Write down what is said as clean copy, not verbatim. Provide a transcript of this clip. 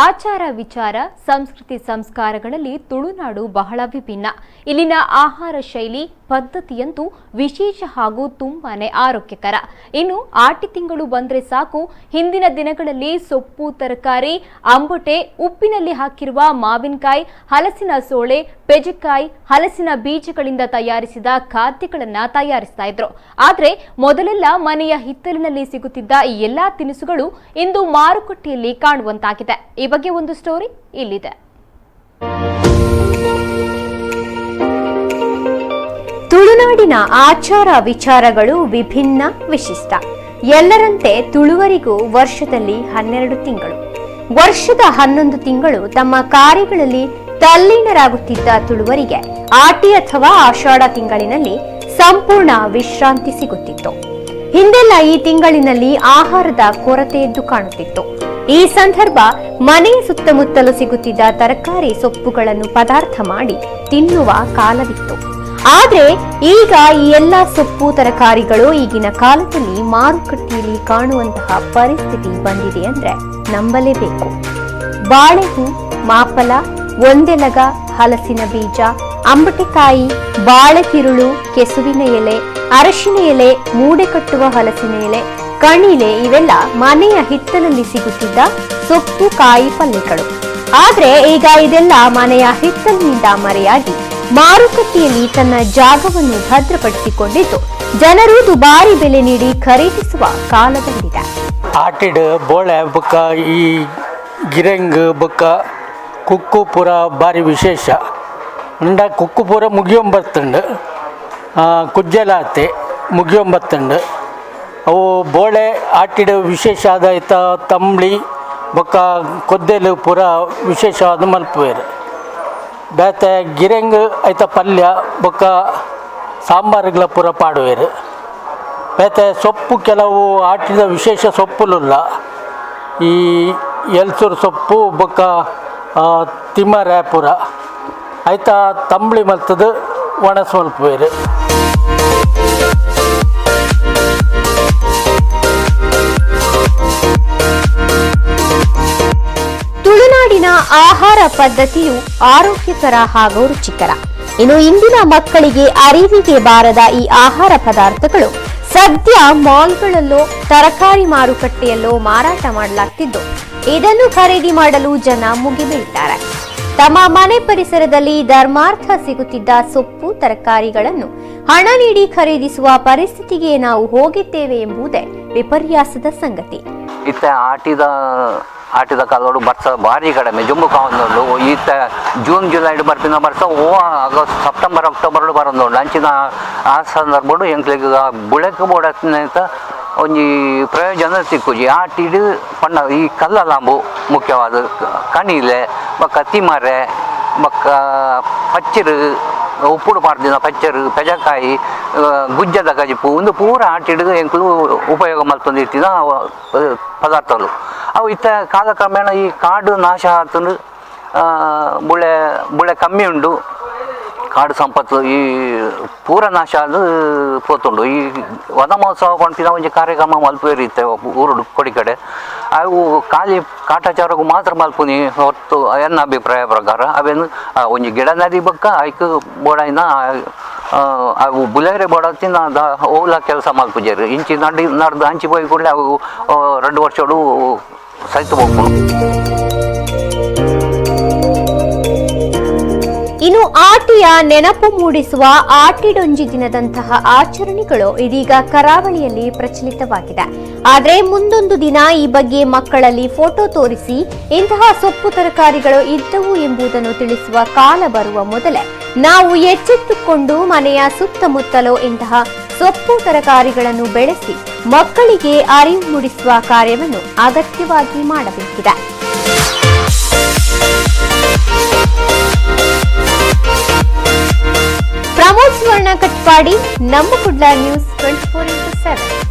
ಆಚಾರ ವಿಚಾರ ಸಂಸ್ಕೃತಿ ಸಂಸ್ಕಾರಗಳಲ್ಲಿ ತುಳುನಾಡು ಬಹಳ ವಿಭಿನ್ನ. ಇಲ್ಲಿನ ಆಹಾರ ಶೈಲಿ ಪದ್ಧತಿಯಂತೂ ವಿಶೇಷ ಹಾಗೂ ತುಂಬಾನೇ ಆರೋಗ್ಯಕರ. ಇನ್ನು ಆಟಿ ತಿಂಗಳು ಬಂದ್ರೆ ಸಾಕು, ಹಿಂದಿನ ದಿನಗಳಲ್ಲಿ ಸೊಪ್ಪು ತರಕಾರಿ, ಅಂಬಟೆ, ಉಪ್ಪಿನಲ್ಲಿ ಹಾಕಿರುವ ಮಾವಿನಕಾಯಿ, ಹಲಸಿನ ಸೋಳೆ, ಪೆಜಕಾಯಿ, ಹಲಸಿನ ಬೀಜಗಳಿಂದ ತಯಾರಿಸಿದ ಖಾದ್ಯಗಳನ್ನ ತಯಾರಿಸ್ತಾ ಇದ್ರು. ಆದ್ರೆ ಮೊದಲೆಲ್ಲ ಮನೆಯ ಹಿತ್ತಲಿನಲ್ಲಿ ಸಿಗುತ್ತಿದ್ದ ಈ ಎಲ್ಲಾ ತಿನಿಸುಗಳು ಇಂದು ಮಾರುಕಟ್ಟೆಯಲ್ಲಿ ಕಾಣುವಂತಾಗಿದೆ. ಈ ಬಗ್ಗೆ ಒಂದು ಸ್ಟೋರಿ ಇಲ್ಲಿದೆ. ತುಳುನಾಡಿನ ಆಚಾರ ವಿಚಾರಗಳು ವಿಭಿನ್ನ, ವಿಶಿಷ್ಟ. ಎಲ್ಲರಂತೆ ತುಳುವರಿಗೂ ವರ್ಷದಲ್ಲಿ 12 ತಿಂಗಳು, ವರ್ಷದ 11 ತಿಂಗಳು ತಮ್ಮ ಕಾರ್ಯಗಳಲ್ಲಿ ತಲ್ಲೀನರಾಗುತ್ತಿದ್ದ ತುಳುವರಿಗೆ ಆಟಿ ಅಥವಾ ಆಷಾಢ ತಿಂಗಳಿನಲ್ಲಿ ಸಂಪೂರ್ಣ ವಿಶ್ರಾಂತಿ ಸಿಗುತ್ತಿತ್ತು. ಹಿಂದೆಲ್ಲ ಈ ತಿಂಗಳಿನಲ್ಲಿ ಆಹಾರದ ಕೊರತೆ ಎದ್ದು ಕಾಣುತ್ತಿತ್ತು. ಈ ಸಂದರ್ಭ ಮನೆಯ ಸುತ್ತಮುತ್ತಲು ಸಿಗುತ್ತಿದ್ದ ತರಕಾರಿ ಸೊಪ್ಪುಗಳನ್ನು ಪದಾರ್ಥ ಮಾಡಿ ತಿನ್ನುವ ಕಾಲವಿತ್ತು. ಆದ್ರೆ ಈಗ ಈ ಎಲ್ಲಾ ಸೊಪ್ಪು ತರಕಾರಿಗಳು ಈಗಿನ ಕಾಲದಲ್ಲಿ ಮಾರುಕಟ್ಟೆಯಲ್ಲಿ ಕಾಣುವಂತಹ ಪರಿಸ್ಥಿತಿ ಬಂದಿದೆ ಅಂದ್ರೆ ನಂಬಲೇಬೇಕು. ಬಾಳೆಹೂ, ಮಾಪಲ, ಒಂದೆಲಗ, ಹಲಸಿನ ಬೀಜ, ಅಂಬಟೆಕಾಯಿ, ಬಾಳೆ ತಿರುಳು, ಕೆಸುವಿನ ಎಲೆ, ಅರಶಿನ ಎಲೆ, ಮೂಡೆ ಕಟ್ಟುವ ಹಲಸಿನ ಎಲೆ, ಕಣಿಲೆ ಇವೆಲ್ಲ ಮನೆಯ ಹಿತ್ತಲಲ್ಲಿ ಸಿಗುತ್ತಿದ್ದ ಸೊಪ್ಪು ಕಾಯಿ ಪಲ್ಯಗಳು. ಆದ್ರೆ ಈಗ ಇದೆಲ್ಲ ಮನೆಯ ಹಿತ್ತಲಿನಿಂದ ಮರೆಯಾಗಿ ಮಾರುಕಟ್ಟೆಯಲ್ಲಿ ತನ್ನ ಜಾಗವನ್ನು ಭದ್ರಪಡಿಸಿಕೊಂಡಿದ್ದು ಜನರು ದುಬಾರಿ ಬೆಲೆ ನೀಡಿ ಖರೀದಿಸುವ ಕಾಲ ಬಂದಿದೆ. ಆಟಿಡ್ ಬೋಳೆ ಬುಕ್ಕ ಈ ಗಿರಂಗ್ ಬುಕ್ಕ ಕುಕ್ಕು ಪೂರ ಭಾರಿ ವಿಶೇಷ ಉಂಡ. ಕುಕ್ಕು ಪೂರ ಮುಗಿಯೊಂಬತ್ತುಂಡು, ಕುಜ್ಜಲಾತೆ ಮುಗಿಯೊಂಬತ್ತುಂಡು. ಅವು ಬೋಳೆ ಆಟಿಡ್ ವಿಶೇಷ ಆದಾಯ್ತ ತಂಬ್ಳಿ ಬೊಕ್ಕ ಕೊದ್ದೆಲು ಪೂರ ವಿಶೇಷವಾದ ಮಲ್ಪುವೆರು. ಬೇತೆ ಗಿರಂಗ್ ಐತ ಪಲ್ಯ ಬೊಕ್ಕ ಸಾಂಬಾರುಗಳ ಪೂರ ಪಾಡುವೆರು. ಬೇತೆ ಸೊಪ್ಪು ಕೆಲವು ಆಟಿದ ವಿಶೇಷ ಸೊಪ್ಪುಲುಲ್ಲ. ಈ ಎಲ್ಸೂರು ಸೊಪ್ಪು ಬೊಕ್ಕ ತಿಮ್ಮರೆ ಪೂರ ಐತ ತಂಬ್ಳಿ ಮಲ್ತದು ಒಣಸು ಮಲ್ಪುವೆರು. ತುಳುನಾಡಿನ ಆಹಾರ ಪದ್ಧತಿಯು ಆರೋಗ್ಯಕರ ಹಾಗೂ ರುಚಿಕರ. ಇನ್ನು ಇಂದಿನ ಮಕ್ಕಳಿಗೆ ಅರಿವಿಗೆ ಬಾರದ ಈ ಆಹಾರ ಪದಾರ್ಥಗಳು ಸದ್ಯ ಮಾಲ್ಗಳಲ್ಲೋ ತರಕಾರಿ ಮಾರುಕಟ್ಟೆಯಲ್ಲೋ ಮಾರಾಟ ಮಾಡಲಾಗ್ತಿದ್ದು ಇದನ್ನು ಖರೀದಿ ಮಾಡಲು ಜನ ಮುಗಿಬೀಳ್ತಾರೆ. ತಮ್ಮ ಮನೆ ಪರಿಸರದಲ್ಲಿ ಧರ್ಮಾರ್ಥ ಸಿಗುತ್ತಿದ್ದ ಸೊಪ್ಪು ತರಕಾರಿಗಳನ್ನು ಹಣ ನೀಡಿ ಖರೀದಿಸುವ ಪರಿಸ್ಥಿತಿಗೆ ನಾವು ಹೋಗಿದ್ದೇವೆ ಎಂಬುದೇ ವಿಪರ್ಯಾಸದ ಸಂಗತಿ. ಇತ್ತ ಆಟಿದ ಕಾಲೋಡು ಬರ್ಸ ಭಾರಿ ಕಡಿಮೆ ಜಮ್ಮು ಕಾವಂದೋಡು ಈತ ಜೂನ್ ಜುಲೈ ಬರ್ಪಿನ ಬರ್ಸ ಆಗಸ್ಟ್ ಸೆಪ್ಟೆಂಬರ್ ಅಕ್ಟೋಬರ್ ಬರೋದು ಅಂಚಿನ ಆ ಸಂದರ್ಭಡು ಎಂಕ್ಲಿಗೆ ಬುಳೆಕ್ ಬೋಡತ್ತ ಒಂಜಿ ಪ್ರಯೋಜನ ತಿಕ್ಕುಜಿ. ಆಟಿಡು ಪಂಡ ಈ ಕಲ್ಲಲಾಂಬು ಮುಖ್ಯವಾದ ಕಣಿಲೆ ಬಕ್ಕ ತಿಮರೆ ಬಕ್ಕ ಪಚ್ಚರು ಉಪ್ಪುಡು ಪಾಡ್ದಿನ ಪಚ್ಚರು ಪೆಜಕಾಯಿ ಗುಜ್ಜದ ಗಜಿಪು ಒಂದು ಪೂರ ಆಟಿಡು ಎಂಕ್ಲು ಉಪಯೋಗ ಮಲ್ತೊಂದಿರ್ತಿನ ಪದಾರ್ಥಗಳು ಅವು ಇತ್ತ ಕಾಲಕ್ರಮೇಣ ಈ ಕಾಡು ನಾಶ ಆತಂದು ಬುಳೆ ಕಮ್ಮಿ ಉಂಡು. ಕಾಡು ಸಂಪತ್ತು ಈ ಪೂರ ನಾಶ ಆದ ಪೋತುಂಡು. ಈ ವನ ಮಹೋತ್ಸವ ಕೊಂಟಿನ ಒಂಜಿ ಕಾರ್ಯಕ್ರಮ ಮಲ್ಪೇರಿತ್ತೆ ಊರು ಕೊಡಿ ಕಡೆ. ಅವು ಖಾಲಿ ಕಾಟಾಚಾರಕ್ಕೂ ಮಾತ್ರ ಮಲ್ಪುನಿ ಹೊತ್ತು ಎನ್ನ ಅಭಿಪ್ರಾಯ ಪ್ರಕಾರ. ಅವೇನು ಒಂಜಿ ಗಿಡ ನದಿ ಬಕ್ಕ ಐಕ್ ಬೋಡಾಯಿನ ಅವು ಬುಲೇರೆ ಬೋಡತ್ತಿನ ಓಲ ಕೆಲಸ ಮಲ್ಪುಜೇರು. ಇಂಚಿ ನಡ್ದು ಹಂಚಿ ಹೋಗಿ ಕೂಡಲೇ ಅವು 2 ವರ್ಷಡು ಸಹಿತ ಹೋಗ್ಬೋದು. ಇನ್ನು ಆಟಿಯ ನೆನಪು ಮೂಡಿಸುವ ಆಟಿಡೊಂಜಿ ದಿನದಂತಹ ಆಚರಣೆಗಳು ಇದೀಗ ಕರಾವಳಿಯಲ್ಲಿ ಪ್ರಚಲಿತವಾಗಿದೆ. ಆದರೆ ಮುಂದೊಂದು ದಿನ ಈ ಬಗ್ಗೆ ಮಕ್ಕಳಲ್ಲಿ ಫೋಟೋ ತೋರಿಸಿ ಇಂತಹ ಸೊಪ್ಪು ತರಕಾರಿಗಳು ಇದ್ದವು ಎಂಬುದನ್ನು ತಿಳಿಸುವ ಕಾಲ ಬರುವ ಮೊದಲೇ ನಾವು ಎಚ್ಚೆತ್ತುಕೊಂಡು ಮನೆಯ ಸುತ್ತಮುತ್ತಲೂ ಇಂತಹ ಸೊಪ್ಪು ತರಕಾರಿಗಳನ್ನು ಬೆಳೆಸಿ ಮಕ್ಕಳಿಗೆ ಅರಿವು ಮೂಡಿಸುವ ಕಾರ್ಯವನ್ನು ಅಗತ್ಯವಾಗಿ ಮಾಡಬೇಕಿದೆ. ಪ್ರಮೋದ್ ಸುವರ್ಣ ಕಟ್ಪಾಡಿ, ನಮ್ಮ ಕುಡ್ಲ ನ್ಯೂಸ್ 24x7.